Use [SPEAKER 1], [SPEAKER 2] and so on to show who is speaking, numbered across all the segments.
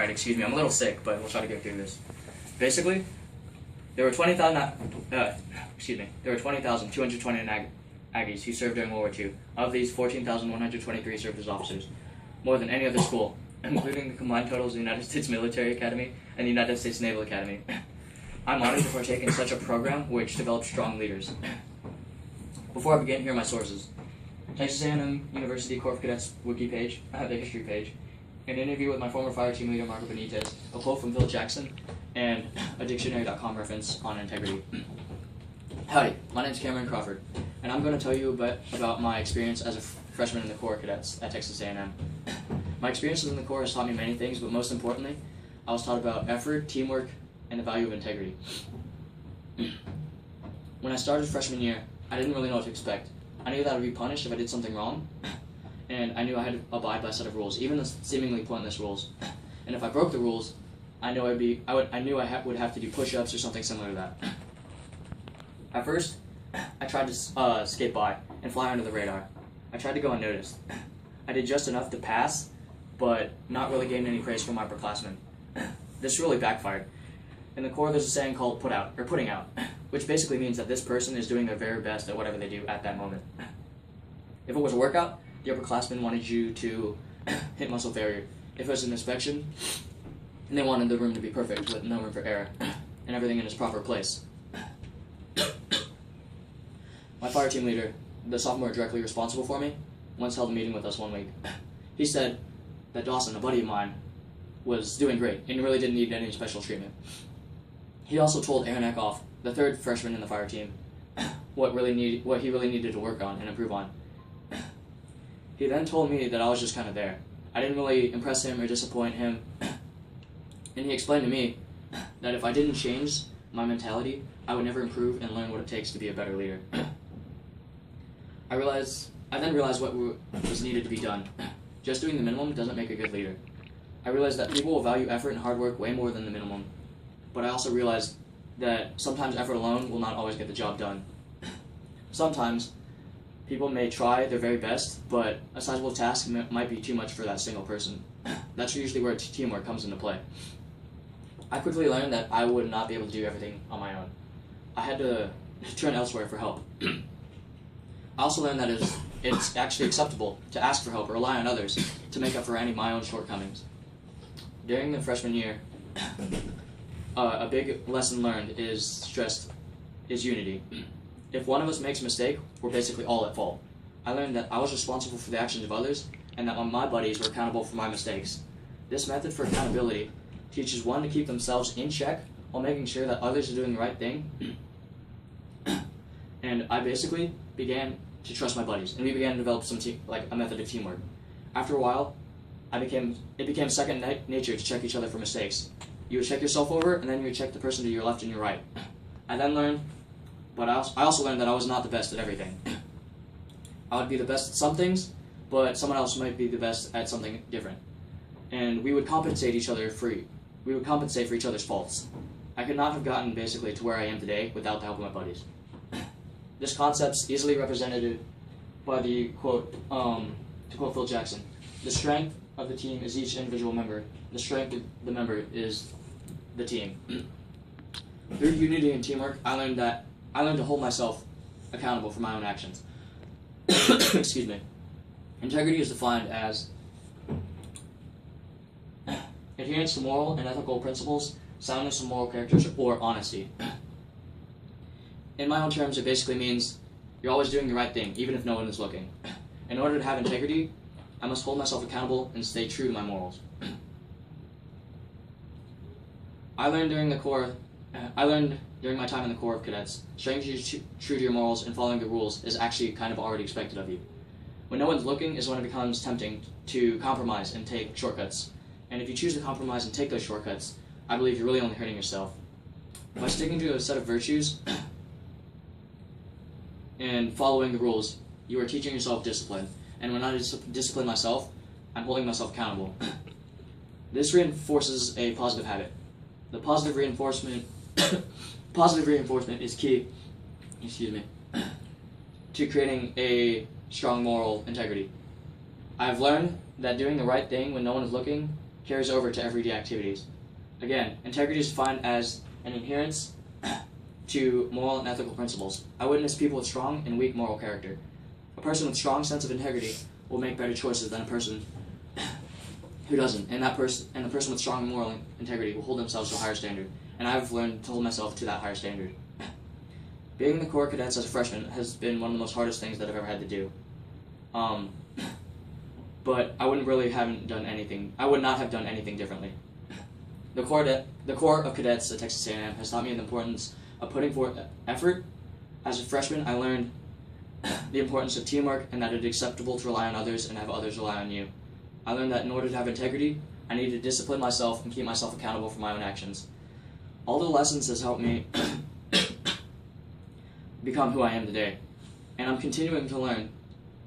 [SPEAKER 1] Alright, excuse me, I'm a little sick, but we'll try to get through this. Basically, there were 20,229 Aggies who served during World War II. Of these, 14,123 served as officers, more than any other school, including the combined totals of the United States Military Academy and the United States Naval Academy. I'm honored to partake in such a program which develops strong leaders. Before I begin, here are my sources. Texas A&M University Corps of Cadets wiki page, the history page, an interview with my former fire team leader Marco Benitez, a quote from Phil Jackson, and a dictionary.com reference on integrity. Howdy, my name is Cameron Crawford, and I'm going to tell you a bit about my experience as a freshman in the Corps of Cadets at Texas A&M. My experiences in the Corps has taught me many things, but most importantly, I was taught about effort, teamwork, and the value of integrity. When I started freshman year, I didn't really know what to expect. I knew that I would be punished if I did something wrong, and I knew I had to abide by a set of rules, even the seemingly pointless rules. And if I broke the rules, I knew I would have to do push-ups or something similar to that. At first, I tried to skate by and fly under the radar. I tried to go unnoticed. I did just enough to pass, but not really gain any praise from my upperclassmen. This really backfired. In the Corps, there's a saying called putting out, which basically means that this person is doing their very best at whatever they do at that moment. If it was a workout, the upperclassmen wanted you to hit muscle failure. If it was an inspection, they wanted the room to be perfect with no room for error and everything in its proper place. My fire team leader, the sophomore directly responsible for me, once held a meeting with us one week. He said that Dawson, a buddy of mine, was doing great and really didn't need any special treatment. He also told Aaron Eckhoff, the third freshman in the fire team, what he really needed to work on and improve on. He then told me that I was just kind of there. I didn't really impress him or disappoint him, and he explained to me that if I didn't change my mentality, I would never improve and learn what it takes to be a better leader. I then realized what was needed to be done. Just doing the minimum doesn't make a good leader. I realized that people will value effort and hard work way more than the minimum, but I also realized that sometimes effort alone will not always get the job done. Sometimes people may try their very best, but a sizable task might be too much for that single person. That's usually where teamwork comes into play. I quickly learned that I would not be able to do everything on my own. I had to turn elsewhere for help. I also learned that it's actually acceptable to ask for help or rely on others to make up for any of my own shortcomings. During the freshman year, a big lesson learned is unity. If one of us makes a mistake, we're basically all at fault. I learned that I was responsible for the actions of others, and that my buddies were accountable for my mistakes. This method for accountability teaches one to keep themselves in check while making sure that others are doing the right thing. And I basically began to trust my buddies, and we began to develop a method of teamwork. After a while, it became second nature to check each other for mistakes. You would check yourself over, and then you would check the person to your left and your right. I then learned, but I also learned that I was not the best at everything. I would be the best at some things, but someone else might be the best at something different. And we would compensate for each other's faults. I could not have gotten basically to where I am today without the help of my buddies. This concept's easily represented by the quote, to quote Phil Jackson, "The strength of the team is each individual member. The strength of the member is the team." Through unity and teamwork, I learned to hold myself accountable for my own actions. Excuse me. Integrity is defined as adherence to moral and ethical principles, soundness of moral characters, or honesty. In my own terms, it basically means you're always doing the right thing, even if no one is looking. In order to have integrity, I must hold myself accountable and stay true to my morals. I learned during my time in the Corps of Cadets, staying true to your morals and following the rules is actually kind of already expected of you. When no one's looking is when it becomes tempting to compromise and take shortcuts. And if you choose to compromise and take those shortcuts, I believe you're really only hurting yourself. By sticking to a set of virtues and following the rules, you are teaching yourself discipline. And when I discipline myself, I'm holding myself accountable. This reinforces a positive habit. The positive reinforcement is key, to creating a strong moral integrity. I've learned that doing the right thing when no one is looking carries over to everyday activities. Again, integrity is defined as an adherence to moral and ethical principles. I witness people with strong and weak moral character. A person with strong sense of integrity will make better choices than a person who doesn't, and the person with strong moral integrity will hold themselves to a higher standard. And I've learned to hold myself to that higher standard. Being in the Corps Cadets as a freshman has been one of the most hardest things that I've ever had to do. But I would not have done anything differently. The Corps of Cadets at Texas A&M has taught me the importance of putting forth effort. As a freshman, I learned the importance of teamwork and that it is acceptable to rely on others and have others rely on you. I learned that in order to have integrity, I need to discipline myself and keep myself accountable for my own actions. All the lessons has helped me become who I am today, and I'm continuing to learn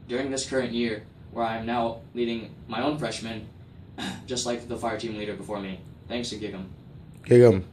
[SPEAKER 1] during this current year where I am now leading my own freshmen just like the fire team leader before me. Thanks, and Gig'em.
[SPEAKER 2] Gig'em.